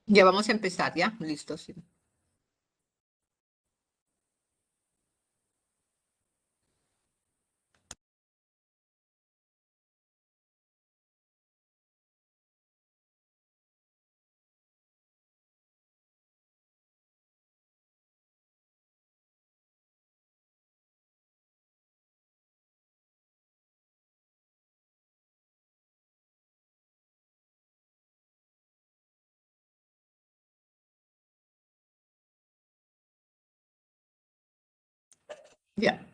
Ya vamos a empezar, ¿ya? Listo, sí. Ya,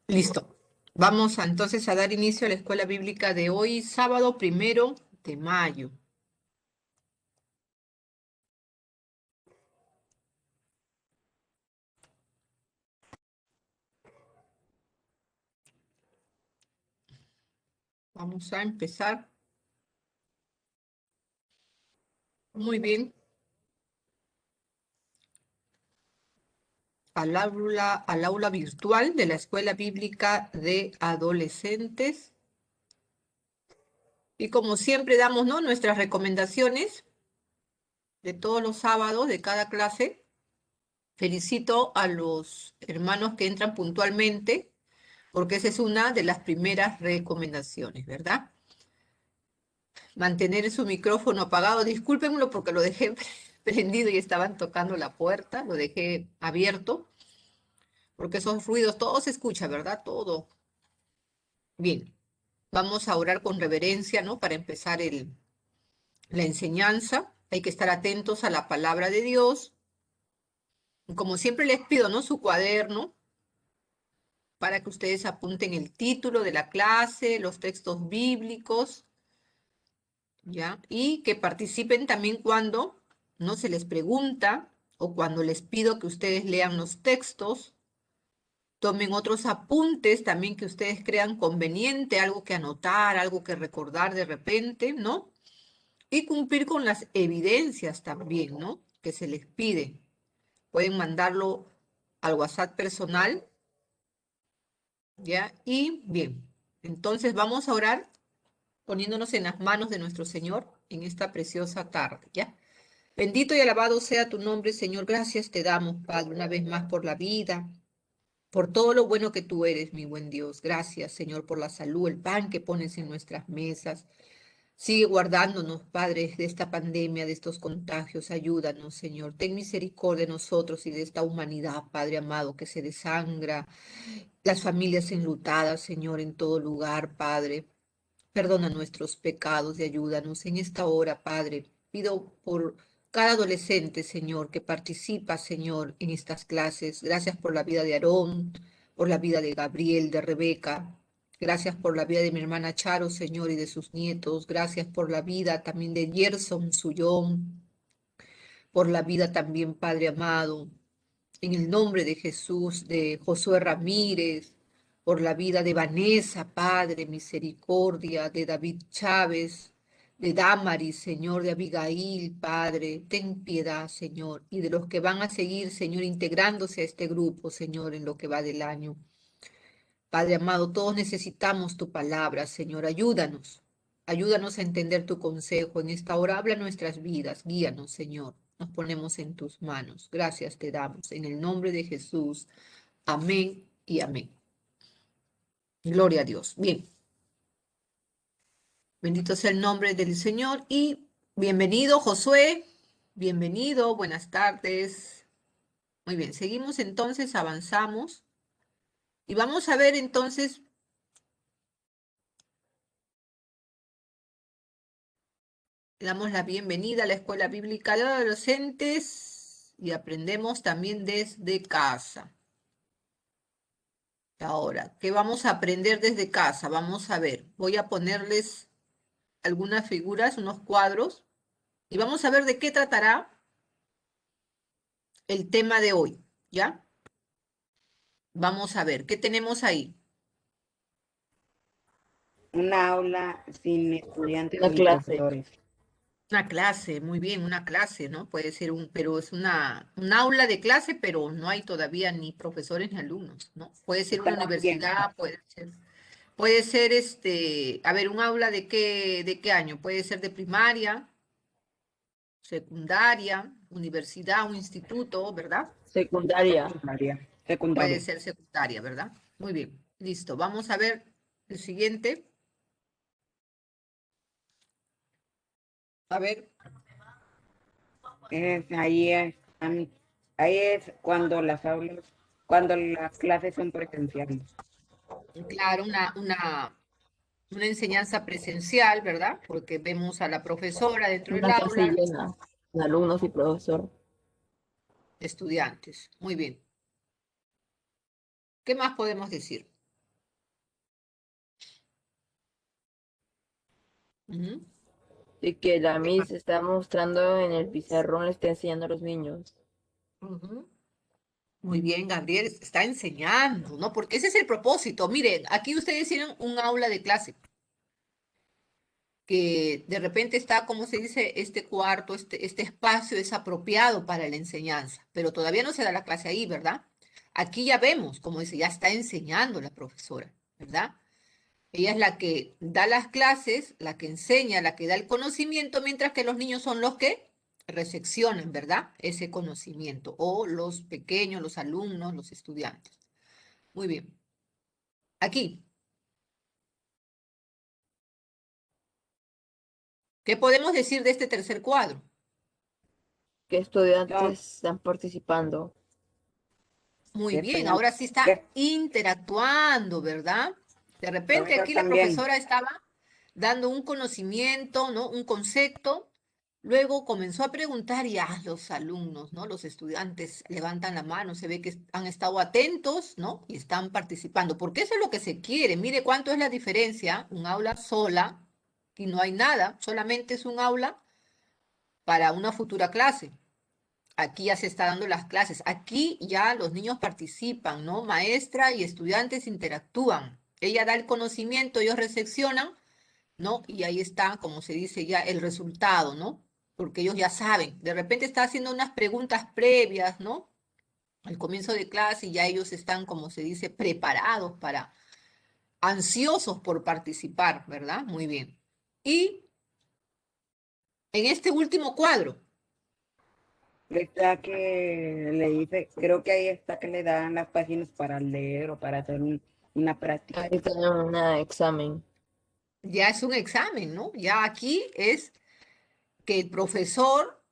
listo. Vamos entonces a dar inicio a la escuela bíblica de hoy, sábado 1 de mayo. Vamos a empezar. Muy bien. Al aula virtual de la escuela bíblica de adolescentes. Y como siempre damos, ¿no?, nuestras recomendaciones de todos los sábados de cada clase. Felicito a los hermanos que entran puntualmente, porque esa es una de las primeras recomendaciones, ¿verdad? Mantener su micrófono apagado. Discúlpenlo porque lo dejé prendido y estaban tocando la puerta, lo dejé abierto, porque esos ruidos, todo se escucha, ¿verdad? Todo. Bien, vamos a orar con reverencia, ¿no? Para empezar la enseñanza. Hay que estar atentos a la palabra de Dios. Como siempre les pido, ¿no?, su cuaderno para que ustedes apunten el título de la clase, los textos bíblicos, ¿ya? Y que participen también cuando no se les pregunta o cuando les pido que ustedes lean los textos, tomen otros apuntes también que ustedes crean conveniente, algo que anotar, algo que recordar de repente, ¿no? Y cumplir con las evidencias también, ¿no?, que se les pide. Pueden mandarlo al WhatsApp personal, ¿ya? Y bien, entonces vamos a orar poniéndonos en las manos de nuestro Señor en esta preciosa tarde, ¿ya? Bendito y alabado sea tu nombre, Señor. Gracias te damos, Padre, una vez más por la vida, por todo lo bueno que tú eres, mi buen Dios. Gracias, Señor, por la salud, el pan que pones en nuestras mesas. Sigue guardándonos, Padre, de esta pandemia, de estos contagios. Ayúdanos, Señor. Ten misericordia de nosotros y de esta humanidad, Padre amado, que se desangra. Las familias enlutadas, Señor, en todo lugar, Padre. Perdona nuestros pecados y ayúdanos en esta hora, Padre. Pido por cada adolescente, Señor, que participa, Señor, en estas clases. Gracias por la vida de Aarón, por la vida de Gabriel, de Rebeca. Gracias por la vida de mi hermana Charo, Señor, y de sus nietos. Gracias por la vida también de Gerson Suyón, por la vida también, Padre amado, en el nombre de Jesús, de Josué Ramírez, por la vida de Vanessa, Padre, misericordia, de David Chávez, de Damaris, Señor, de Abigail, Padre, ten piedad, Señor, y de los que van a seguir, Señor, integrándose a este grupo, Señor, en lo que va del año. Padre amado, todos necesitamos tu palabra, Señor, ayúdanos. Ayúdanos a entender tu consejo. En esta hora habla nuestras vidas. Guíanos, Señor. Nos ponemos en tus manos. Gracias te damos. En el nombre de Jesús. Amén y amén. Gloria a Dios. Bien. Bendito sea el nombre del Señor. Y bienvenido, Josué. Bienvenido. Buenas tardes. Muy bien. Seguimos entonces, avanzamos. Y vamos a ver entonces. Le damos la bienvenida a la Escuela Bíblica de Adolescentes y aprendemos también desde casa. Ahora, ¿qué vamos a aprender desde casa? Vamos a ver, voy a ponerles algunas figuras, unos cuadros, y vamos a ver de qué tratará el tema de hoy, ¿ya? Vamos a ver, ¿qué tenemos ahí? Una aula sin estudiantes Una ni clase. profesores. Una clase, muy bien, una clase, ¿no? Puede ser pero es un aula de clase, pero no hay todavía ni profesores ni alumnos, ¿no? Puede ser una Está bien. universidad, puede ser a ver, un aula de qué año, puede ser de primaria, secundaria, universidad, un instituto, ¿verdad? Secundaria. Secundaria. Puede Secundaria. ser secundaria, ¿verdad? Muy bien, listo. Vamos a ver el siguiente. A ver, Ahí es cuando las clases son presenciales. claro, una enseñanza presencial, ¿verdad? Porque vemos a la profesora dentro del Una clase aula, llena de alumnos y profesor. estudiantes. Muy bien. ¿Qué más podemos decir? Ujú. Y que la ¿Qué más? Miss está mostrando en el pizarrón, le está enseñando a los niños. Ujú. Muy bien, Gabriel, está enseñando, ¿no? Porque ese es el propósito. Miren, aquí ustedes tienen un aula de clase que de repente está, como se dice, este cuarto, este espacio es apropiado para la enseñanza, pero todavía no se da la clase ahí, ¿verdad? Aquí ya vemos, como dice, ya está enseñando la profesora, ¿verdad? Ella es la que da las clases, la que enseña, la que da el conocimiento, mientras que los niños son los que recepcionan, ¿verdad? Ese conocimiento, o los pequeños, los alumnos, los estudiantes. Muy bien. Aquí, ¿qué podemos decir de este tercer cuadro? ¿Qué No, estudiantes están participando? Muy que bien, estudian, ahora sí está que interactuando, ¿verdad? De repente profesor aquí la también. profesora estaba dando un conocimiento, ¿no? Un concepto. Luego comenzó a preguntar y los alumnos, ¿no? Los estudiantes levantan la mano, se ve que han estado atentos, ¿no? Y están participando, porque eso es lo que se quiere. Mire cuánto es la diferencia, un aula sola y no hay nada, solamente es un aula para una futura clase. Aquí ya se está dando las clases. Aquí ya los niños participan, ¿no? Maestra y estudiantes interactúan. Ella da el conocimiento, ellos recepcionan, ¿no? Y ahí está, como se dice ya, el resultado, ¿no? Porque ellos ya saben. De repente está haciendo unas preguntas previas, ¿no? Al comienzo de clase y ya ellos están, como se dice, preparados para, ansiosos por participar, ¿verdad? Muy bien. Y en este último cuadro, Está que le dice, creo que ahí está que le dan las páginas para leer o para hacer una práctica. Ahí tienen un examen. ya es un examen, ¿no? Ya aquí es que el profesor,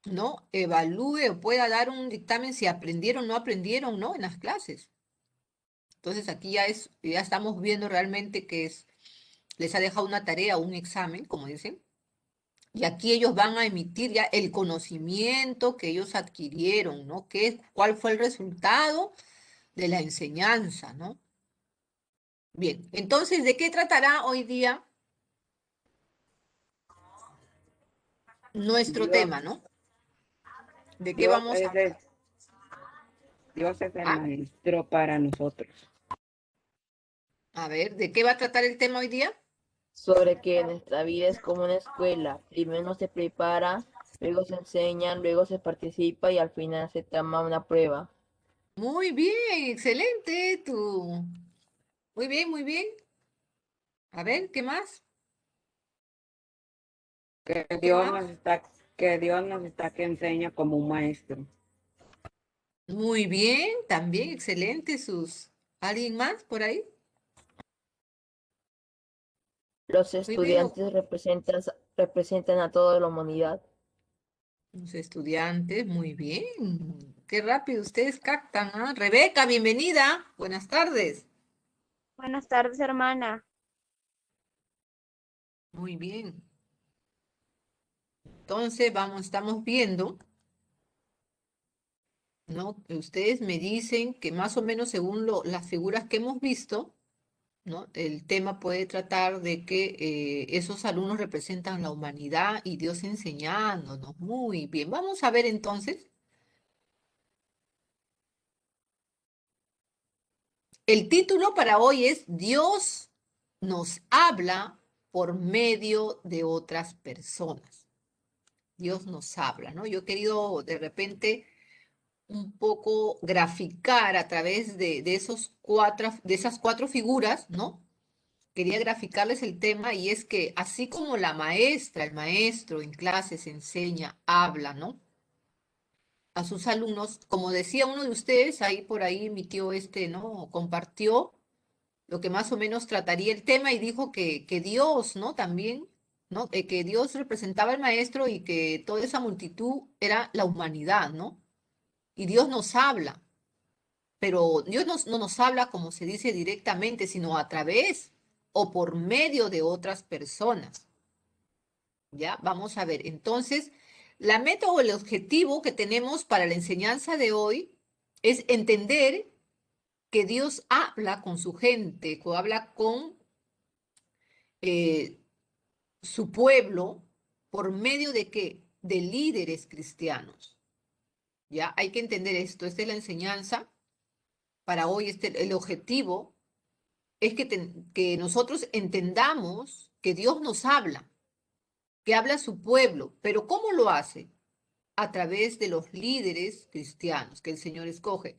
¿no? Evalúe o pueda dar un dictamen si aprendieron o no aprendieron, ¿no? En las clases. Entonces aquí ya estamos viendo realmente que les ha dejado una tarea o un examen, como dicen, y aquí ellos van a emitir ya el conocimiento que ellos adquirieron, ¿no? ¿Cuál fue el resultado de la enseñanza, ¿no? Bien, entonces, ¿de qué tratará hoy día nuestro Dios, tema, ¿no? ¿De qué Dios vamos a es hablar? Dios es el Ah, maestro para nosotros. a ver, ¿de qué va a tratar el tema hoy día? Sobre que nuestra vida es como una escuela. Primero se prepara, luego se enseña, luego se participa y al final se toma una prueba. Muy bien, excelente tú. Muy bien, muy bien. A ver, ¿qué más? Que ¿Qué Dios más? nos está, que Dios nos está que enseña como un maestro. Muy bien, también excelente sus. ¿Alguien más por ahí? Los Muy bien, estudiantes representan a toda la humanidad. los estudiantes, muy bien. Qué rápido ustedes captan, ¿ah? Rebeca, bienvenida. Buenas tardes. Buenas tardes, hermana. Muy bien. Entonces, estamos viendo, ¿no? Que ustedes me dicen que más o menos según las figuras que hemos visto, ¿no? El tema puede tratar de que esos alumnos representan la humanidad y Dios enseñándonos. Muy bien. Vamos a ver entonces. El título para hoy es Dios nos habla por medio de otras personas. Dios nos habla, ¿no? Yo he querido de repente un poco graficar a través de esas cuatro figuras, ¿no? quería graficarles el tema y es que así como la maestra, el maestro en clases enseña, habla, ¿no? A sus alumnos, como decía uno de ustedes, ahí por ahí mi tío ¿no? Compartió lo que más o menos trataría el tema y dijo que Dios, ¿no? También, ¿no? Que Dios representaba al maestro y que toda esa multitud era la humanidad, ¿no? Y Dios nos habla, pero Dios no nos habla como se dice directamente, sino a través o por medio de otras personas. ¿Ya? Vamos a ver. Entonces, la meta o el objetivo que tenemos para la enseñanza de hoy es entender que Dios habla con su gente, o habla con eh, su pueblo, ¿por medio de qué? De líderes cristianos. ¿Ya? Hay que entender esto. Esta es la enseñanza para hoy. El objetivo es que nosotros entendamos que Dios nos habla, que habla a su pueblo, pero ¿cómo lo hace? A través de los líderes cristianos que el Señor escoge.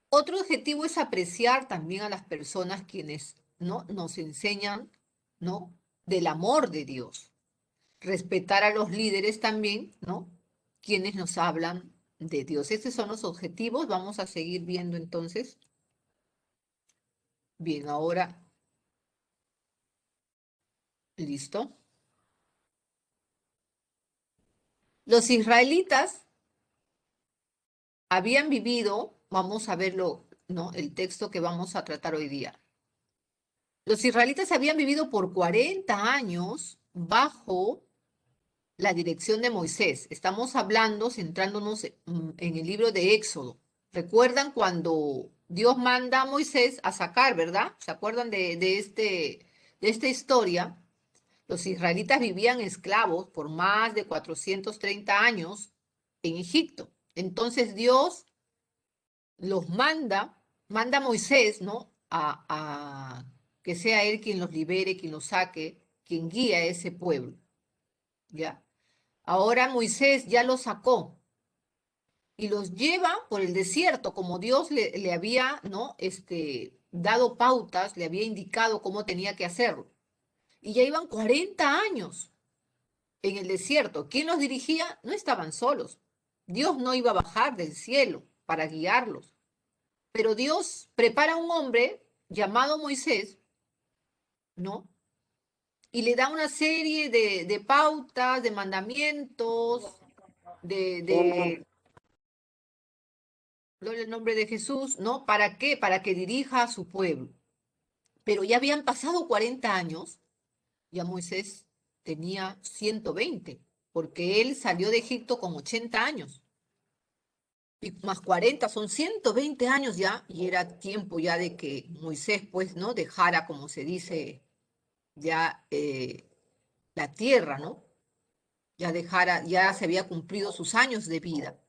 Otro objetivo es apreciar también a las personas quienes, ¿no? Nos enseñan, ¿no? Del amor de Dios. Respetar a los líderes también, ¿no? Quienes nos hablan de Dios. Estos son los objetivos. Vamos a seguir viendo entonces. Bien, ahora, listo. Los israelitas habían vivido, vamos a verlo, ¿no? El texto que vamos a tratar hoy día. Los israelitas habían vivido por 40 años bajo la dirección de Moisés. Estamos hablando, centrándonos en el libro de Éxodo. ¿Recuerdan cuando Dios manda a Moisés a sacar, verdad? ¿Se acuerdan de esta historia? Los israelitas vivían esclavos por más de 430 años en Egipto. Entonces Dios los manda a Moisés, ¿no? A que sea él quien los libere, quien los saque, quien guíe a ese pueblo, ¿ya? Ahora Moisés ya los sacó y los lleva por el desierto, como Dios le había, ¿no? Dado pautas, le había indicado cómo tenía que hacerlo. Y ya iban 40 años en el desierto. ¿Quién los dirigía? No estaban solos. Dios no iba a bajar del cielo para guiarlos. Pero Dios prepara a un hombre llamado Moisés, ¿no? Y le da una serie de pautas, de mandamientos, de gloria al nombre de Jesús, ¿no? ¿Para qué? Para que dirija a su pueblo. Pero ya habían pasado 40 años, ya Moisés tenía 120, porque él salió de Egipto con 80 años. Y más 40, son 120 años ya, y era tiempo ya de que Moisés, pues, ¿no? Dejara, como se dice, ya la tierra, ¿no? Ya dejara, ya se había cumplido sus años de vida.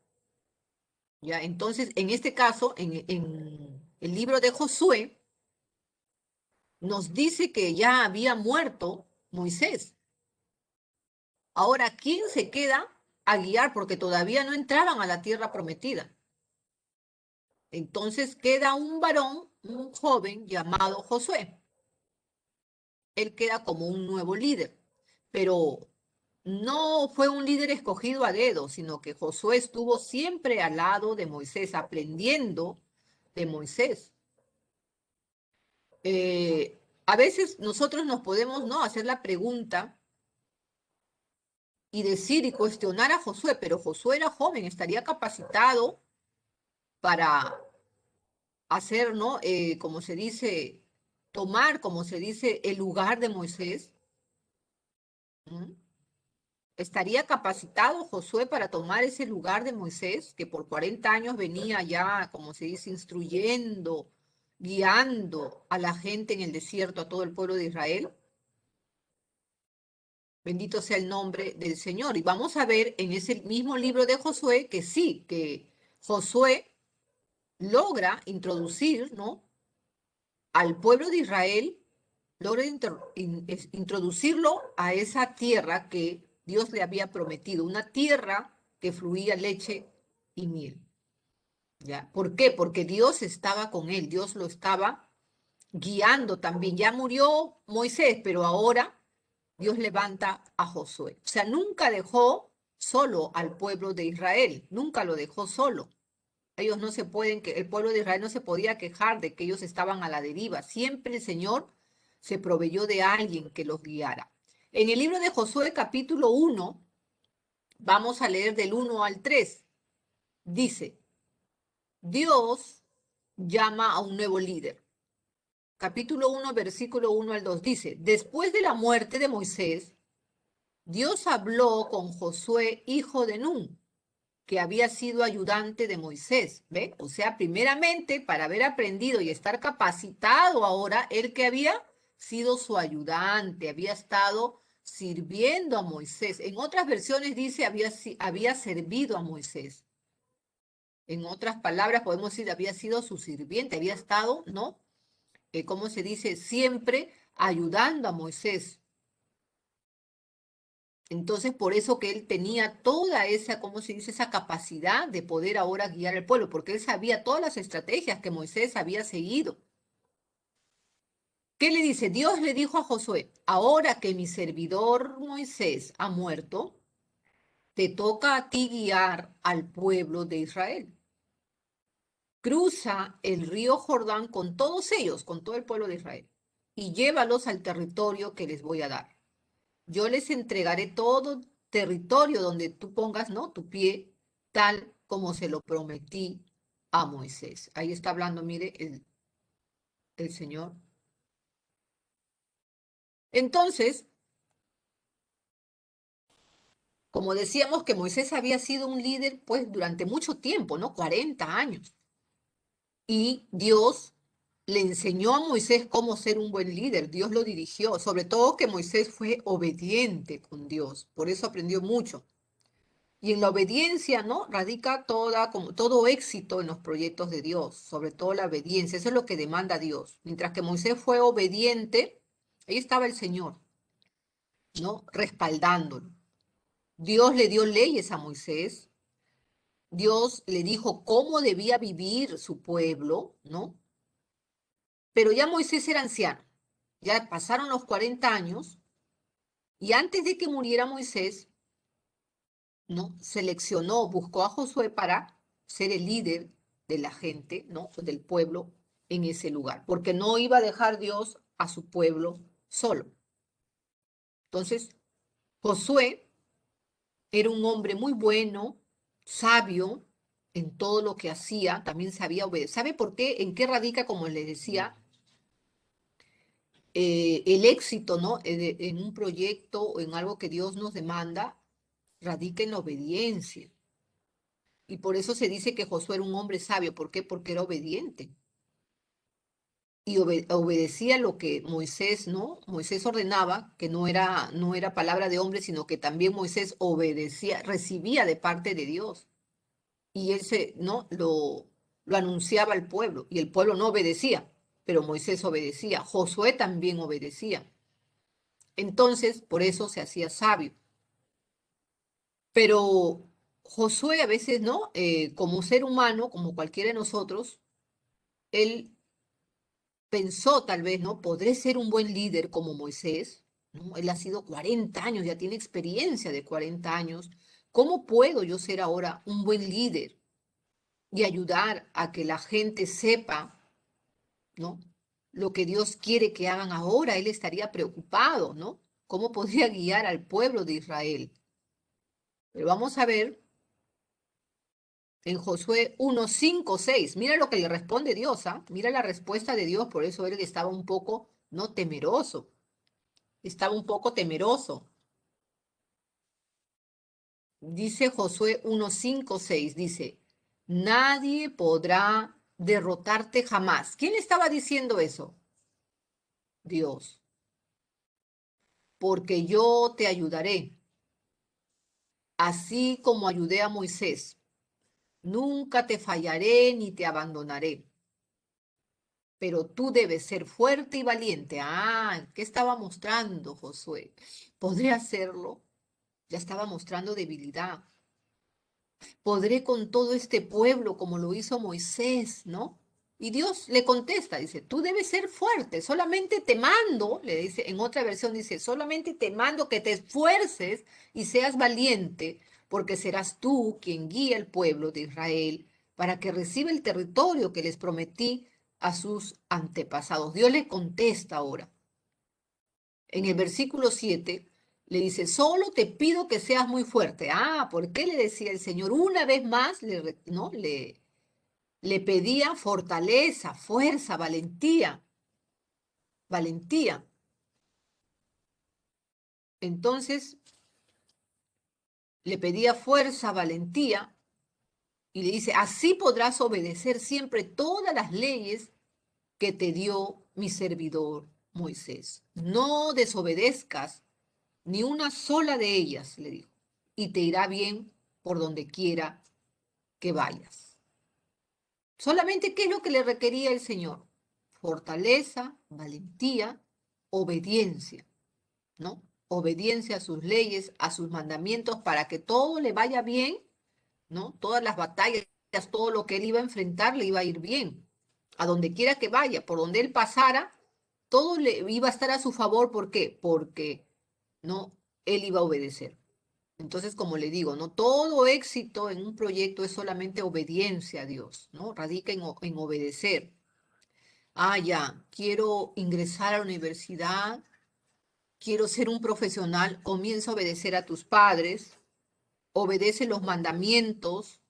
¿Ya? Entonces, en este caso, en el libro de Josué, nos dice que ya había muerto Moisés. Ahora, ¿quién se queda a guiar? Porque todavía no entraban a la tierra prometida. Entonces queda un varón, un joven llamado Josué. Él queda como un nuevo líder, pero no fue un líder escogido a dedo, sino que Josué estuvo siempre al lado de Moisés, aprendiendo de Moisés. A veces nosotros nos podemos, ¿no?, hacer la pregunta y decir y cuestionar a Josué, pero Josué era joven, estaría capacitado para hacer, ¿no? Como se dice, tomar, como se dice, el lugar de Moisés. ¿Mm? ¿Estaría capacitado Josué para tomar ese lugar de Moisés, que por 40 años venía ya, como se dice, instruyendo, guiando a la gente en el desierto, a todo el pueblo de Israel? Bendito sea el nombre del Señor. Y vamos a ver en ese mismo libro de Josué que sí, que Josué logra introducir, ¿no?, al pueblo de Israel, logra introducirlo a esa tierra que Dios le había prometido, una tierra que fluía leche y miel. ¿Ya? ¿Por qué? Porque Dios estaba con él, Dios lo estaba guiando también. Ya murió Moisés, pero ahora Dios levanta a Josué. O sea, nunca dejó solo al pueblo de Israel, nunca lo dejó solo. Ellos no se pueden, el pueblo de Israel no se podía quejar de que ellos estaban a la deriva. Siempre el Señor se proveyó de alguien que los guiara. En el libro de Josué, capítulo 1, vamos a leer del 1 al 3. Dice, Dios llama a un nuevo líder. Capítulo 1, versículo 1 al 2 dice, después de la muerte de Moisés, Dios habló con Josué, hijo de Nun, que había sido ayudante de Moisés, ¿ve? O sea, primeramente, para haber aprendido y estar capacitado ahora, él que había sido su ayudante, había estado sirviendo a Moisés. En otras versiones dice había servido a Moisés. En otras palabras, podemos decir, había sido su sirviente, había estado, ¿no? ¿Cómo se dice? Siempre ayudando a Moisés. Entonces, por eso que él tenía toda esa, ¿cómo se dice? Esa capacidad de poder ahora guiar al pueblo, porque él sabía todas las estrategias que Moisés había seguido. ¿Qué le dice? Dios le dijo a Josué, ahora que mi servidor Moisés ha muerto, te toca a ti guiar al pueblo de Israel. Cruza el río Jordán con todos ellos, con todo el pueblo de Israel, y llévalos al territorio que les voy a dar. Yo les entregaré todo territorio donde tú pongas, ¿no? Tu pie, tal como se lo prometí a Moisés. Ahí está hablando, mire, el Señor. Entonces, como decíamos que Moisés había sido un líder, pues durante mucho tiempo, ¿no? 40 años. Y Dios le enseñó a Moisés cómo ser un buen líder. Dios lo dirigió, sobre todo que Moisés fue obediente con Dios. Por eso aprendió mucho. Y en la obediencia, ¿no? Radica como todo éxito en los proyectos de Dios, sobre todo la obediencia. Eso es lo que demanda Dios. Mientras que Moisés fue obediente, ahí estaba el Señor, ¿no? Respaldándolo. Dios le dio leyes a Moisés. Dios le dijo cómo debía vivir su pueblo, ¿no? Pero ya Moisés era anciano. Ya pasaron los 40 años y antes de que muriera Moisés, ¿no? Seleccionó, buscó a Josué para ser el líder de la gente, ¿no? Del pueblo en ese lugar, porque no iba a dejar Dios a su pueblo solo. Entonces, Josué era un hombre muy bueno, sabio en todo lo que hacía, también sabía obedecer. ¿Sabe por qué? ¿En qué radica, como les decía, el éxito, ¿no? En un proyecto o en algo que Dios nos demanda, radica en la obediencia. Y por eso se dice que Josué era un hombre sabio. ¿Por qué? Porque era obediente. Y obedecía lo que Moisés, ¿no? Moisés ordenaba, que no era palabra de hombre, sino que también Moisés obedecía, recibía de parte de Dios. Y él ¿no? Lo anunciaba al pueblo. Y el pueblo no obedecía, pero Moisés obedecía. Josué también obedecía. Entonces, por eso se hacía sabio. Pero Josué a veces, ¿no? Como ser humano, como cualquiera de nosotros, él pensó tal vez, ¿no? ¿Podré ser un buen líder como Moisés? ¿No? Él ha sido 40 años, ya tiene experiencia de 40 años. ¿Cómo puedo yo ser ahora un buen líder y ayudar a que la gente sepa, ¿no? Lo que Dios quiere que hagan ahora? Él estaría preocupado, ¿no? ¿Cómo podría guiar al pueblo de Israel? Pero vamos a ver en Josué 1, 5, 6. Mira lo que le responde Dios, ¿ah? Mira la respuesta de Dios, por eso él estaba un poco, no temeroso, estaba un poco temeroso. Dice Josué 1, 5, 6, dice, nadie podrá derrotarte jamás. ¿Quién estaba diciendo eso? Dios. Porque yo te ayudaré, así como ayudé a Moisés. Nunca te fallaré ni te abandonaré. Pero tú debes ser fuerte y valiente. Ah, ¿qué estaba mostrando Josué? ¿Podré hacerlo? Ya estaba mostrando debilidad. ¿Podré con todo este pueblo como lo hizo Moisés, no? Y Dios le contesta, dice, tú debes ser fuerte, solamente te mando, le dice, en otra versión dice, solamente te mando que te esfuerces y seas valiente, porque serás tú quien guía al pueblo de Israel para que reciba el territorio que les prometí a sus antepasados. Dios le contesta ahora. En el versículo 7 le dice, solo te pido que seas muy fuerte. Ah, ¿por qué le decía el Señor? Una vez más, ¿no? Le pedía fortaleza, fuerza, valentía, valentía. Entonces le pedía fuerza, valentía y le dice, así podrás obedecer siempre todas las leyes que te dio mi servidor Moisés. No desobedezcas ni una sola de ellas, le dijo, y te irá bien por donde quiera que vayas. Solamente, ¿qué es lo que le requería el Señor? Fortaleza, valentía, obediencia, ¿no? Obediencia a sus leyes, a sus mandamientos, para que todo le vaya bien, ¿no? Todas las batallas, todo lo que él iba a enfrentar le iba a ir bien. A donde quiera que vaya, por donde él pasara, todo le iba a estar a su favor. ¿Por qué? Porque, ¿no? Él iba a obedecer. Entonces, como le digo, no todo éxito en un proyecto es solamente obediencia a Dios, ¿no? Radica en obedecer. Ah, ya, quiero ingresar a la universidad, quiero ser un profesional, comienza a obedecer a tus padres, obedece los mandamientos,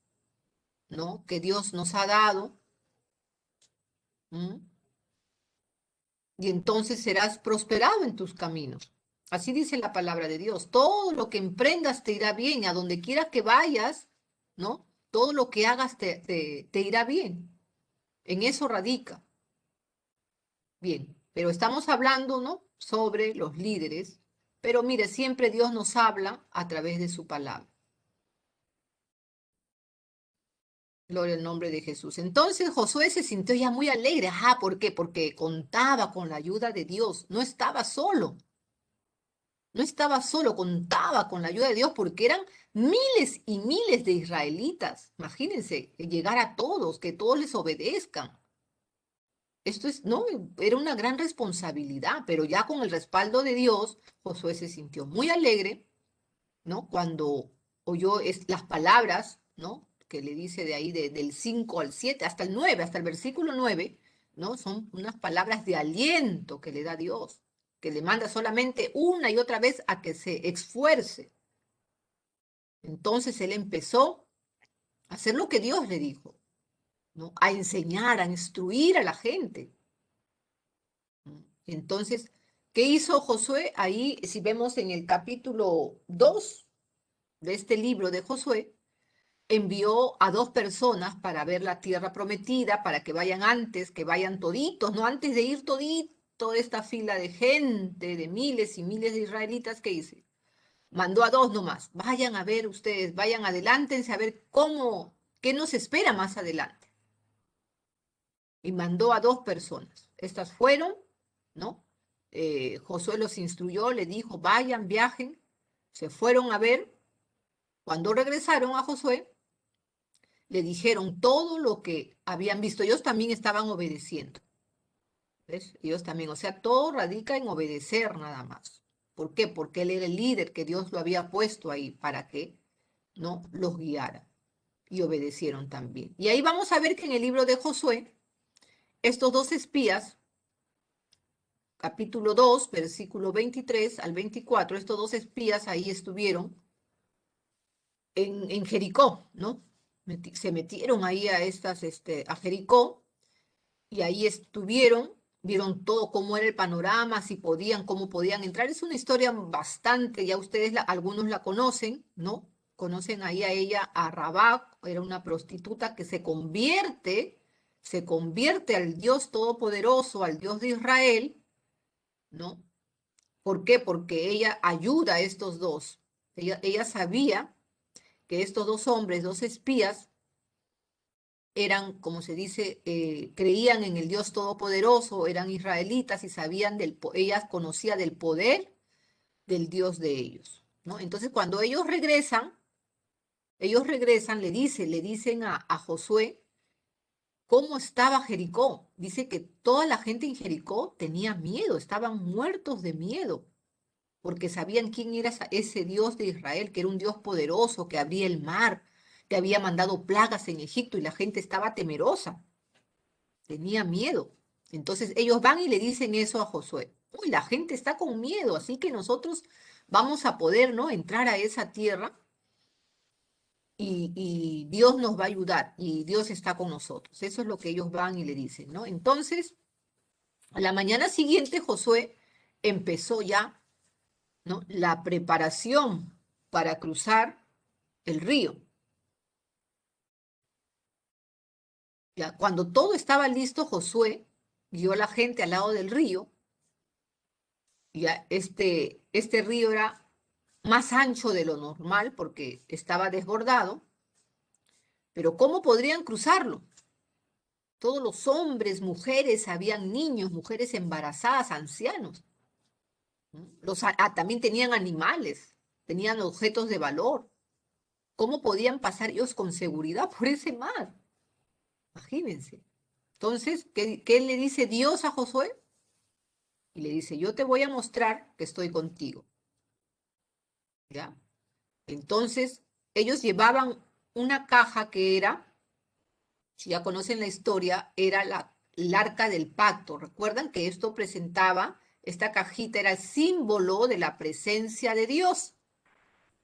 ¿no? Que Dios nos ha dado, ¿m? Y entonces serás prosperado en tus caminos. Así dice la palabra de Dios. Todo lo que emprendas te irá bien, a donde quiera que vayas, ¿no? Todo lo que hagas te irá bien. En eso radica. Bien, pero estamos hablando, ¿no? Sobre los líderes. Pero mire, siempre Dios nos habla a través de su palabra. Gloria al nombre de Jesús. Entonces Josué se sintió ya muy alegre. Ajá, ¿por qué? Porque contaba con la ayuda de Dios. No estaba solo. No estaba solo, contaba con la ayuda de Dios porque eran miles y miles de israelitas. Imagínense, llegar a todos, que todos les obedezcan. Esto es, no, era una gran responsabilidad, pero ya con el respaldo de Dios, Josué se sintió muy alegre, ¿no? Cuando oyó las palabras, ¿no? Que le dice de ahí, del 5 al 7, hasta el 9, hasta el versículo 9, ¿no? Son unas palabras de aliento que le da Dios, que le manda solamente una y otra vez a que se esfuerce. Entonces él empezó a hacer lo que Dios le dijo, ¿no? A enseñar, a instruir a la gente. Entonces, ¿qué hizo Josué? Ahí, si vemos en el capítulo 2 de este libro de Josué, envió a 2 personas para ver la tierra prometida, para que vayan antes, que vayan toditos, no antes de ir todito esta fila de gente, de miles y miles de israelitas. ¿Qué hice? Mandó a 2 nomás. Vayan a ver ustedes, vayan adelántense a ver qué nos espera más adelante. Y mandó a 2 personas. Estas fueron, ¿no? Josué los instruyó, le dijo, vayan, viajen. Se fueron a ver. Cuando regresaron a Josué, le dijeron todo lo que habían visto. Ellos también estaban obedeciendo. ¿Ves? Ellos también, o sea, todo radica en obedecer nada más. ¿Por qué? Porque él era el líder que Dios lo había puesto ahí para que no los guiara. Y obedecieron también. Y ahí vamos a ver que en el libro de Josué, estos 2 espías, capítulo 2, versículo 23 al 24, estos 2 espías ahí estuvieron en Jericó, ¿no? Se metieron ahí a Jericó, y ahí estuvieron, vieron todo cómo era el panorama, si podían, cómo podían entrar. Es una historia bastante, ya ustedes algunos la conocen, ¿no? Conocen ahí a ella, a Rabá, era una prostituta que se convierte al Dios Todopoderoso, al Dios de Israel, ¿no? ¿Por qué? Porque ella ayuda a estos dos. Ella sabía que estos 2 hombres, 2 espías, eran, como se dice, creían en el Dios Todopoderoso, eran israelitas y sabían ella conocía del poder del Dios de ellos, ¿no? Entonces, cuando ellos regresan, le dicen a Josué, cómo estaba Jericó. Dice que toda la gente en Jericó tenía miedo, estaban muertos de miedo, porque sabían quién era ese Dios de Israel, que era un Dios poderoso, que abría el mar, que había mandado plagas en Egipto y la gente estaba temerosa, tenía miedo. Entonces ellos van y le dicen eso a Josué. Uy, la gente está con miedo, así que nosotros vamos a poder, ¿no?, entrar a esa tierra y Dios nos va a ayudar y Dios está con nosotros. Eso es lo que ellos van y le dicen, ¿no? Entonces, a la mañana siguiente Josué empezó ya, ¿no?, la preparación para cruzar el río. Ya, cuando todo estaba listo, Josué guió a la gente al lado del río. Ya este río era más ancho de lo normal porque estaba desbordado, pero ¿cómo podrían cruzarlo? Todos los hombres, mujeres, habían niños, mujeres embarazadas, ancianos. ¿No? También tenían animales, tenían objetos de valor. ¿Cómo podían pasar ellos con seguridad por ese mar? Imagínense. Entonces, ¿qué le dice Dios a Josué? Y le dice, yo te voy a mostrar que estoy contigo. ¿Ya? Entonces, ellos llevaban una caja que era, si ya conocen la historia, era el arca del pacto. Recuerdan que esto presentaba, esta cajita era el símbolo de la presencia de Dios.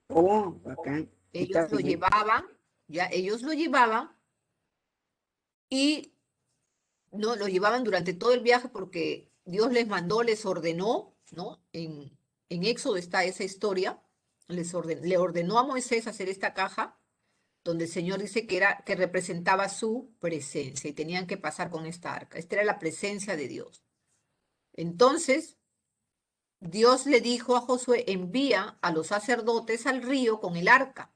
Oh, bacán. Ellos Está lo bien. llevaban, ya ellos lo llevaban y no lo llevaban durante todo el viaje porque Dios les mandó, les ordenó, ¿no? En Éxodo está esa historia, le ordenó a Moisés hacer esta caja donde el Señor dice que representaba su presencia y tenían que pasar con esta arca. Esta era la presencia de Dios. Entonces, Dios le dijo a Josué, envía a los sacerdotes al río con el arca.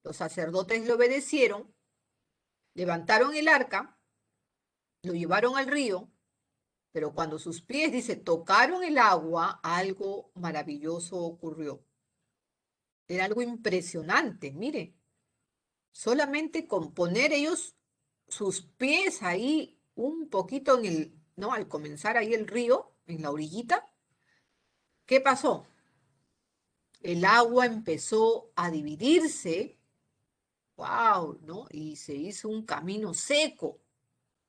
Los sacerdotes le obedecieron, levantaron el arca, lo llevaron al río, pero cuando sus pies, dice, tocaron el agua, algo maravilloso ocurrió. Era algo impresionante, mire. Solamente con poner ellos sus pies ahí un poquito ¿no? Al comenzar ahí el río, en la orillita, ¿qué pasó? El agua empezó a dividirse, wow, ¿no? Y se hizo un camino seco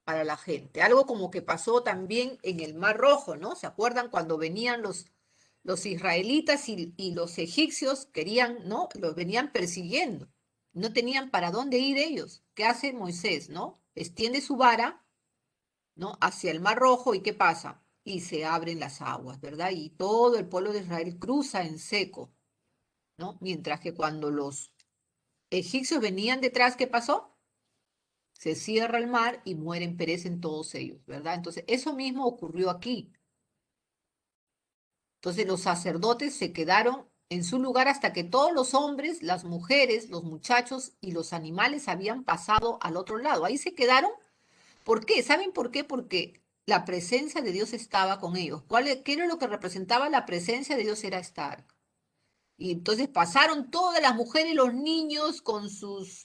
para la gente. Algo como que pasó también en el Mar Rojo, ¿no? ¿Se acuerdan cuando venían los israelitas y los egipcios querían, ¿no? Los venían persiguiendo. No tenían para dónde ir ellos. ¿Qué hace Moisés, no? Extiende su vara, ¿no?, hacia el Mar Rojo y ¿qué pasa? Y se abren las aguas, ¿verdad? Y todo el pueblo de Israel cruza en seco, ¿no? Mientras que cuando los egipcios venían detrás, ¿qué pasó? Se cierra el mar y mueren, perecen todos ellos, ¿verdad? Entonces, eso mismo ocurrió aquí. Entonces, los sacerdotes se quedaron en su lugar hasta que todos los hombres, las mujeres, los muchachos y los animales habían pasado al otro lado. Ahí se quedaron. ¿Por qué? ¿Saben por qué? Porque la presencia de Dios estaba con ellos. ¿Qué era lo que representaba la presencia de Dios? Era esta arca. Y entonces pasaron todas las mujeres y los niños con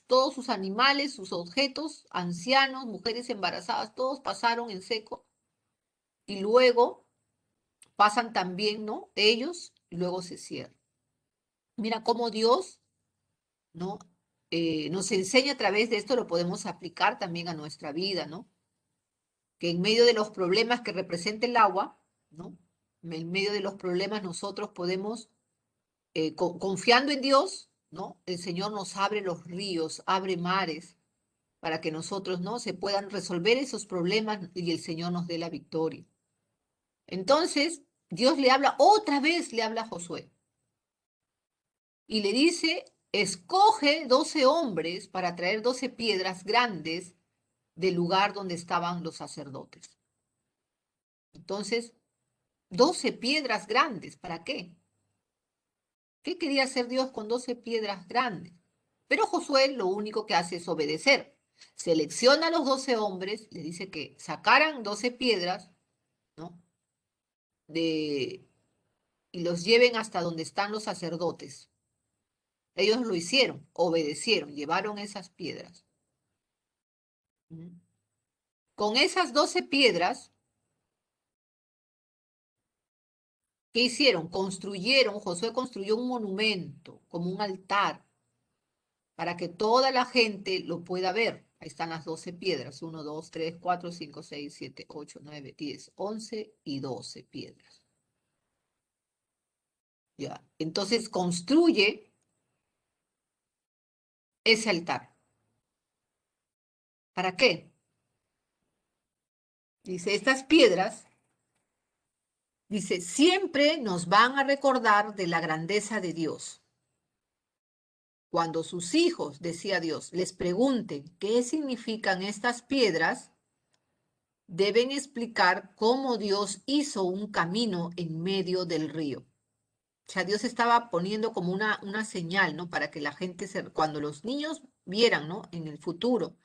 todos sus animales, sus objetos, ancianos, mujeres embarazadas, todos pasaron en seco. Y luego pasan también, ¿no?, ellos, y luego se cierra. Mira cómo Dios, ¿no?, nos enseña a través de esto, lo podemos aplicar también a nuestra vida, ¿no? Que en medio de los problemas que representa el agua, ¿no?, en medio de los problemas nosotros podemos, confiando en Dios, ¿no?, el Señor nos abre los ríos, abre mares, para que nosotros, ¿no?, se puedan resolver esos problemas y el Señor nos dé la victoria. Entonces, Dios le habla, otra vez le habla a Josué, y le dice, escoge 12 hombres para traer 12 piedras grandes del lugar donde estaban los sacerdotes. Entonces, 12 piedras grandes, ¿para qué? ¿Qué quería hacer Dios con 12 piedras grandes? Pero Josué lo único que hace es obedecer. Selecciona a los 12 hombres, le dice que sacaran 12 piedras, ¿no?, y los lleven hasta donde están los sacerdotes. Ellos lo hicieron, obedecieron, llevaron esas piedras. con esas 12 piedras, ¿qué hicieron? Josué construyó un monumento, como un altar, para que toda la gente lo pueda ver. Ahí están las 12 piedras, 1, 2, 3, 4, 5, 6, 7, 8, 9, 10, 11 y 12 piedras. Ya, entonces construye ese altar. ¿Para qué? Dice, estas piedras, dice, siempre nos van a recordar de la grandeza de Dios. Cuando sus hijos, decía Dios, les pregunten qué significan estas piedras, deben explicar cómo Dios hizo un camino en medio del río. O sea, Dios estaba poniendo como una señal, ¿no? Para que la gente, cuando los niños vieran, ¿no? En el futuro,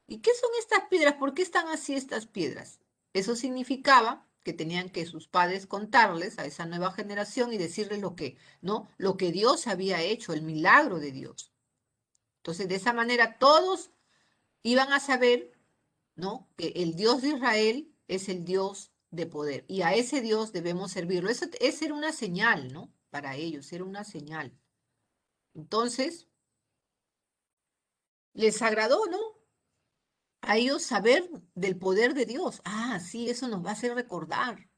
¿y qué son estas piedras? ¿Por qué están así estas piedras? Eso significaba que tenían que sus padres contarles a esa nueva generación y decirles lo que, ¿no? Lo que Dios había hecho, el milagro de Dios. Entonces, de esa manera todos iban a saber, ¿no? Que el Dios de Israel es el Dios de poder y a ese Dios debemos servirlo. Esa era una señal, ¿no? Para ellos, era una señal. Entonces, les agradó, ¿no? A ellos saber del poder de Dios. Ah, sí, eso nos va a hacer recordar.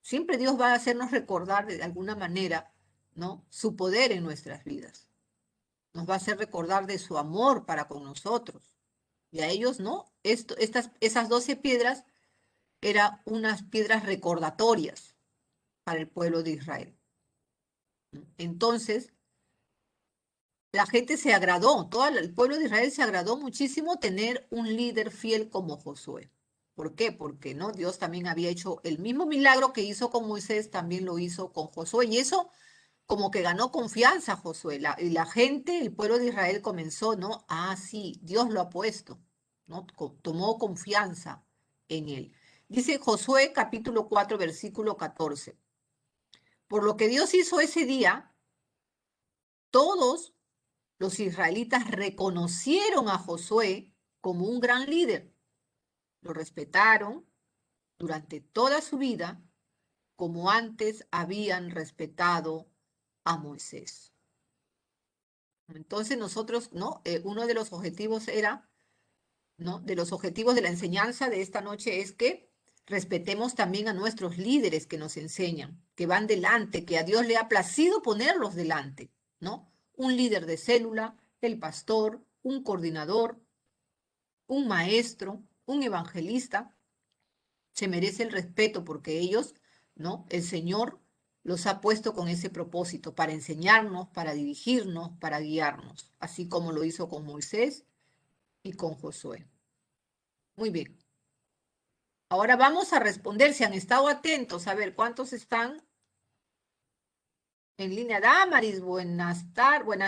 Siempre Dios va a hacernos recordar de alguna manera, ¿no? Su poder en nuestras vidas. Nos va a hacer recordar de su amor para con nosotros. Y a ellos, ¿no? Esas 12 piedras eran unas piedras recordatorias para el pueblo de Israel. Entonces, la gente se agradó, todo el pueblo de Israel se agradó muchísimo tener un líder fiel como Josué. ¿Por qué? Porque no, Dios también había hecho el mismo milagro que hizo con Moisés, también lo hizo con Josué. Y eso como que ganó confianza Josué. Y la gente, el pueblo de Israel comenzó, ¿no? Ah, sí, Dios lo ha puesto, ¿no? Tomó confianza en él. Dice Josué capítulo 4, versículo 14. Por lo que Dios hizo ese día, todos los israelitas reconocieron a Josué como un gran líder. Lo respetaron durante toda su vida como antes habían respetado a Moisés. Entonces nosotros, ¿no? Uno de los objetivos era, ¿no? De los objetivos de la enseñanza de esta noche es que respetemos también a nuestros líderes que nos enseñan, que van delante, que a Dios le ha placido ponerlos delante, ¿no? Un líder de célula, el pastor, un coordinador, un maestro, un evangelista, se merece el respeto porque ellos, ¿no? El Señor los ha puesto con ese propósito, para enseñarnos, para dirigirnos, para guiarnos, así como lo hizo con Moisés y con Josué. Muy bien. Ahora vamos a responder, si han estado atentos, a ver cuántos están en línea. Damaris, buenas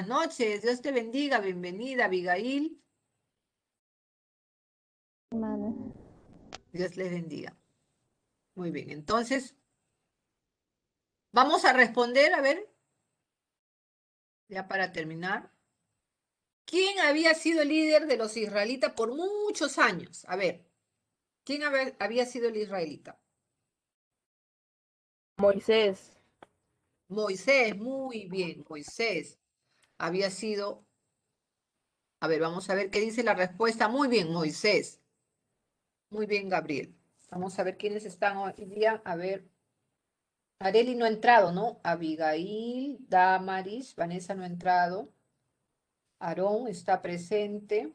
noches, Dios te bendiga, bienvenida, Abigail. Dios les bendiga. Muy bien, entonces, vamos a responder, a ver, ya para terminar. ¿Quién había sido el líder de los israelitas por muchos años? A ver, ¿quién había sido el israelita? Moisés. Moisés, muy bien, Moisés había sido. A ver, vamos a ver qué dice la respuesta. Muy bien, Moisés. Muy bien, Gabriel. Vamos a ver quiénes están hoy día. A ver, Areli no ha entrado, ¿no? Abigail, Damaris, Vanessa no ha entrado. Aarón está presente.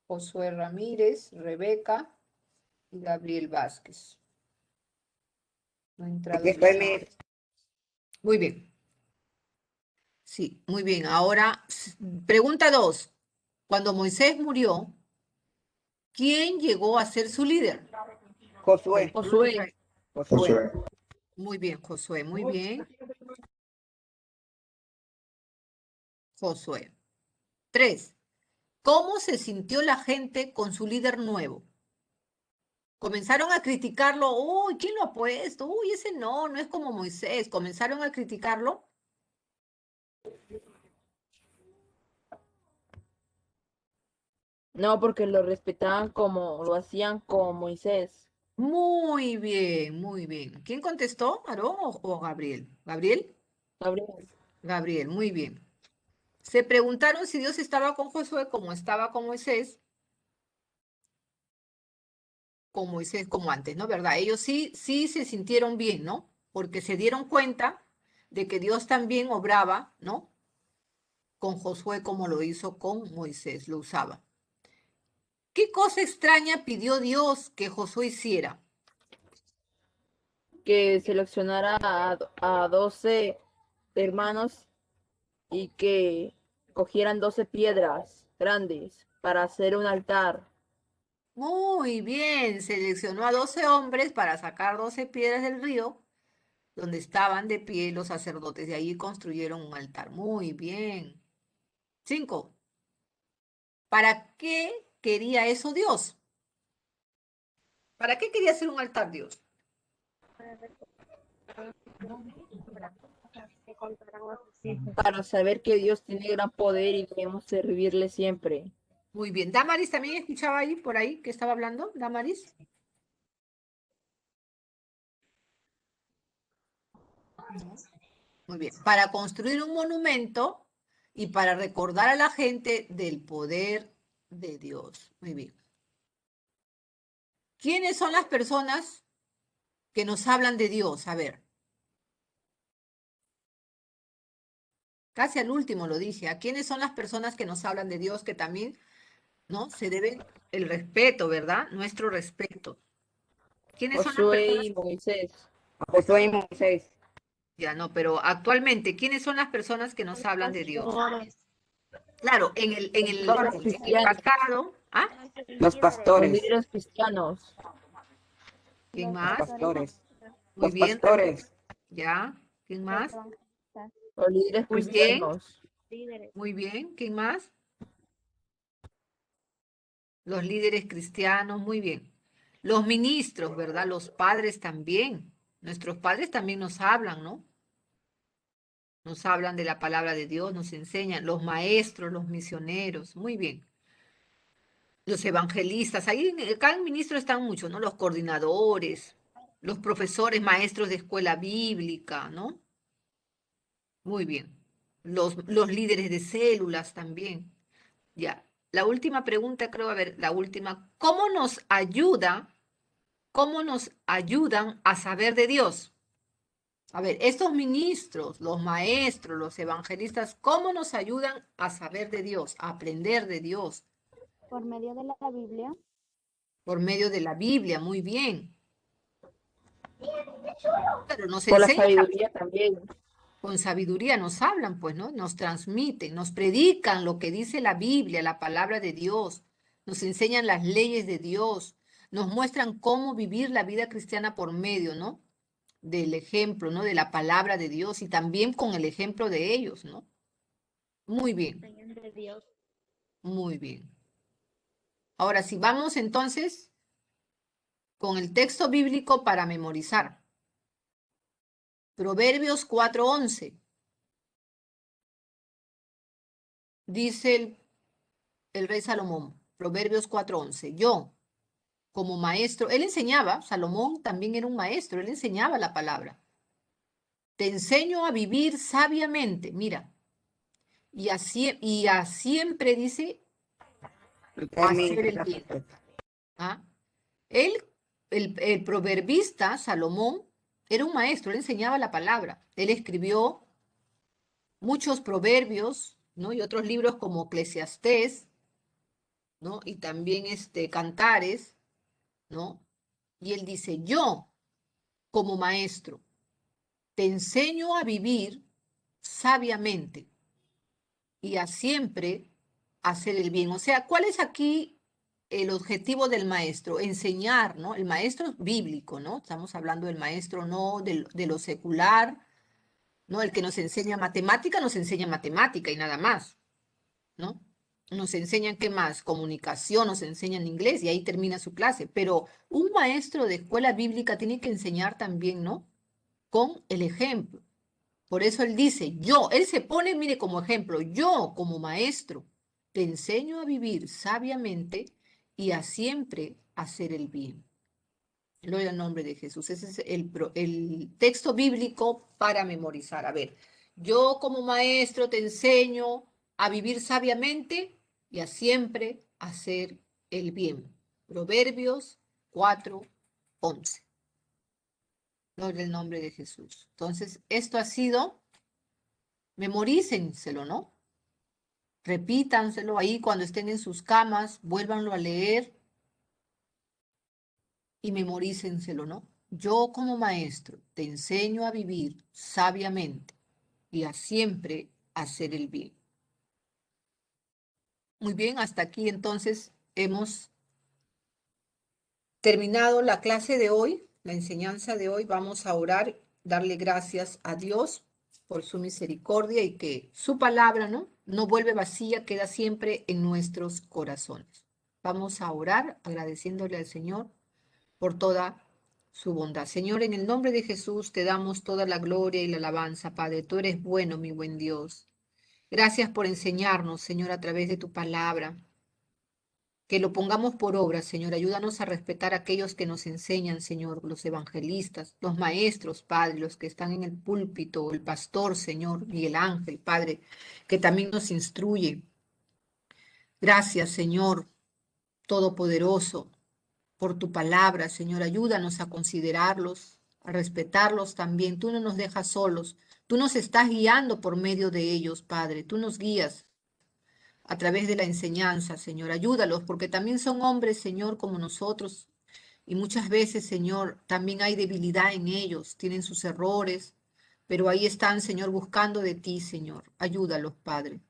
Josué Ramírez, Rebeca y Gabriel Vázquez. No ha entrado. Aquí estoy, Muy bien. Sí, muy bien. Ahora, pregunta 2. Cuando Moisés murió, ¿quién llegó a ser su líder? Josué. Josué. Josué. Muy bien, Josué, muy bien. Josué. 3. ¿Cómo se sintió la gente con su líder nuevo? Comenzaron a criticarlo. Uy, ¿quién lo ha puesto? Uy, ese no es como Moisés. Comenzaron a criticarlo. No, porque lo respetaban como lo hacían con Moisés. Muy bien, muy bien. ¿Quién contestó? ¿Aarón o Gabriel? ¿Gabriel? Gabriel. Gabriel, muy bien. Se preguntaron si Dios estaba con Josué como estaba con Moisés como antes, ¿no? ¿Verdad? Ellos sí se sintieron bien, ¿no? Porque se dieron cuenta de que Dios también obraba, ¿no? Con Josué como lo hizo con Moisés, lo usaba. ¿Qué cosa extraña pidió Dios que Josué hiciera? Que seleccionara a 12 hermanos y que cogieran 12 piedras grandes para hacer un altar. Muy bien, seleccionó a 12 hombres para sacar 12 piedras del río donde estaban de pie los sacerdotes y allí construyeron un altar. Muy bien. 5. ¿Para qué quería eso Dios? ¿Para qué quería hacer un altar Dios? Que contaran a sus hijos. Para saber que Dios tiene gran poder y debemos servirle siempre. Muy bien. Damaris también escuchaba ahí, por ahí, que estaba hablando. Damaris. No. Muy bien. Para construir un monumento y para recordar a la gente del poder de Dios. Muy bien. ¿Quiénes son las personas que nos hablan de Dios? A ver. Casi al último lo dije. ¿A quiénes son las personas que nos hablan de Dios que también, ¿no? Se debe el respeto, ¿verdad? Nuestro respeto. ¿Quiénes son las Josué personas? y Moisés. A Josué y Moisés. Ya no, pero actualmente, ¿quiénes son las personas que nos hablan de Dios? Pastores, Claro, Los en el cristianos, pasado, ¿ah? Los los pastores. líderes cristianos, ¿Quién los Los más? pastores. Muy Los bien, pastores. ya. ¿Quién los más? evangelistas, los líderes Muy bien, cristianos, líderes, muy bien. ¿Quién más? Los líderes cristianos, muy bien. Los ministros, ¿verdad? Los padres también. Nuestros padres también nos hablan, ¿no? Nos hablan de la palabra de Dios, nos enseñan. Los maestros, los misioneros, muy bien. Los evangelistas, ahí acá en ministro están muchos, ¿no? Los coordinadores, los profesores, maestros de escuela bíblica, ¿no? Muy bien. Los líderes de células también. Ya. La última pregunta, creo, a ver, la última. Cómo nos ayudan a saber de Dios? A ver, estos ministros, los maestros, los evangelistas, ¿cómo nos ayudan a saber de Dios, a aprender de Dios? por medio de la Biblia, Por medio de la Biblia, muy bien. Pero nos por la enseñan, sabiduría también. con sabiduría nos hablan, pues, ¿no? Nos transmiten, nos predican lo que dice la Biblia, la palabra de Dios, nos enseñan las leyes de Dios, nos muestran cómo vivir la vida cristiana por medio, ¿no? Del ejemplo, ¿no? De la palabra de Dios y también con el ejemplo de ellos, ¿no? Muy bien, enseñan de Dios. muy bien. Ahora sí, vamos entonces con el texto bíblico para memorizar. Proverbios 4:11. Dice el rey Salomón, Proverbios 4:11. Yo, como maestro, él enseñaba, Salomón también era un maestro, él enseñaba la palabra. Te enseño a vivir sabiamente, mira, y a siempre dice, hacer el bien. ¿Ah? Él, el proverbista Salomón, era un maestro, él enseñaba la palabra. Él escribió muchos proverbios, ¿no? Y otros libros como Eclesiastés, ¿no? Y también Cantares, ¿no? Y él dice, yo, como maestro, te enseño a vivir sabiamente y a siempre hacer el bien. O sea, ¿cuál es aquí el objetivo del maestro? Enseñar, ¿no? El maestro bíblico, ¿no? Estamos hablando del maestro no de lo secular, ¿no? El que nos enseña matemática y nada más, ¿no? Nos enseñan qué más, comunicación, nos enseñan inglés y ahí termina su clase. Pero un maestro de escuela bíblica tiene que enseñar también, ¿no? Con el ejemplo. Por eso él dice, yo, él se pone, mire, como ejemplo, yo como maestro. te enseño a vivir sabiamente y a siempre hacer el bien. Gloria al nombre de Jesús. Ese es el texto bíblico para memorizar. A ver, yo como maestro te enseño a vivir sabiamente y a siempre hacer el bien. Proverbios 4:11. Gloria al nombre de Jesús. Entonces, esto ha sido, memorícenselo, ¿no? Repítanselo ahí cuando estén en sus camas, vuélvanlo a leer y memorícenselo, ¿no? Yo como maestro te enseño a vivir sabiamente y a siempre hacer el bien. Muy bien, hasta aquí entonces hemos terminado la clase de hoy, la enseñanza de hoy. Vamos a orar, darle gracias a Dios por su misericordia y que su palabra, ¿no? No vuelve vacía, queda siempre en nuestros corazones. Vamos a orar agradeciéndole al Señor por toda su bondad. Señor, en el nombre de Jesús te damos toda la gloria y la alabanza, Padre. Tú eres bueno, mi buen Dios. Gracias por enseñarnos, Señor, a través de tu palabra. Que lo pongamos por obra, Señor. Ayúdanos a respetar a aquellos que nos enseñan, Señor, los evangelistas, los maestros, Padre, los que están en el púlpito, el pastor, Señor, Miguel Ángel, Padre, que también nos instruye. Gracias, Señor Todopoderoso, por tu palabra, Señor. Ayúdanos a considerarlos, a respetarlos también. Tú no nos dejas solos. Tú nos estás guiando por medio de ellos, Padre. Tú nos guías a través de la enseñanza, Señor. Ayúdalos, porque también son hombres, Señor, como nosotros. Y muchas veces, Señor, también hay debilidad en ellos. Tienen sus errores, pero ahí están, Señor, buscando de ti, Señor. Ayúdalos, Padre,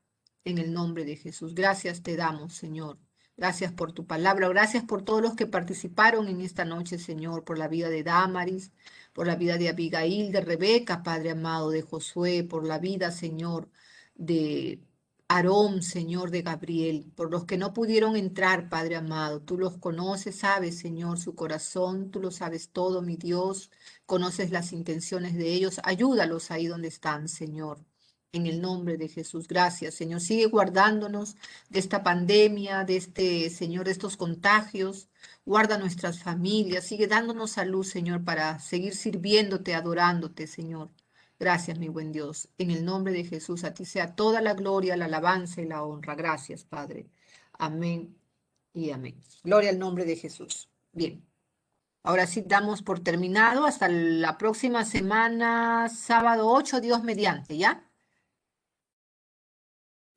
en el nombre de Jesús. Gracias te damos, Señor. Gracias por tu palabra. Gracias por todos los que participaron en esta noche, Señor, por la vida de Damaris, por la vida de Abigail, de Rebeca, Padre amado, de Josué, por la vida, Señor, de Aarón, Señor, de Gabriel, por los que no pudieron entrar, Padre amado. Tú los conoces, sabes, Señor, su corazón, tú lo sabes todo, mi Dios. Conoces las intenciones de ellos. Ayúdalos ahí donde están, Señor. En el nombre de Jesús, gracias, Señor. Sigue guardándonos de esta pandemia, de este, Señor, de estos contagios. Guarda nuestras familias. Sigue dándonos salud, Señor, para seguir sirviéndote, adorándote, Señor. Gracias, mi buen Dios. En el nombre de Jesús, a ti sea toda la gloria, la alabanza y la honra. Gracias, Padre. Amén y amén. Gloria al nombre de Jesús. Bien. Ahora sí damos por terminado hasta la próxima semana, sábado 8, Dios mediante, ¿ya?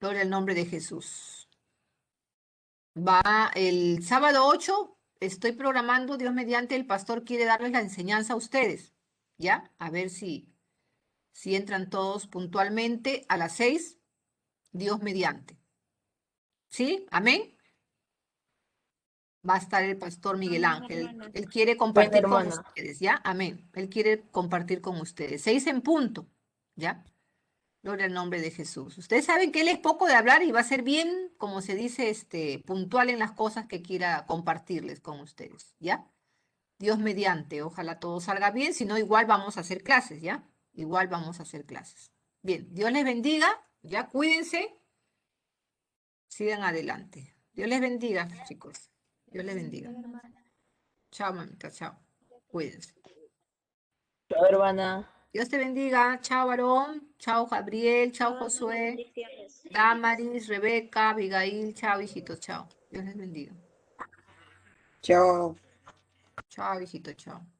Gloria al nombre de Jesús. Va el sábado 8, estoy programando, Dios mediante, el pastor quiere darles la enseñanza a ustedes, ¿ya? A ver si entran todos puntualmente a las 6, Dios mediante. ¿Sí? ¿Amén? Va a estar el pastor Miguel Amén, Ángel. hermana. Él quiere Ven, compartir con hermana. ustedes, ¿ya? Amén. Él quiere compartir con ustedes. 6 en punto, ¿ya? Gloria al nombre de Jesús. Ustedes saben que él es poco de hablar y va a ser bien, como se dice, puntual en las cosas que quiera compartirles con ustedes, ¿ya? Dios mediante, ojalá todo salga bien, si no, igual vamos a hacer clases, ¿ya? Igual vamos a hacer clases. Bien, Dios les bendiga, ya cuídense, sigan adelante. Dios les bendiga, chicos. Dios les bendiga. Chao, mamita, chao. Cuídense. Chao, hermana. Dios te bendiga. Chao, varón. Chao, Gabriel. Chao, Todas las Josué. bendiciones. Damaris, Rebeca, Abigail. Chao, hijitos. Chao. Dios les bendiga. Chao. Chao, hijito. Chao.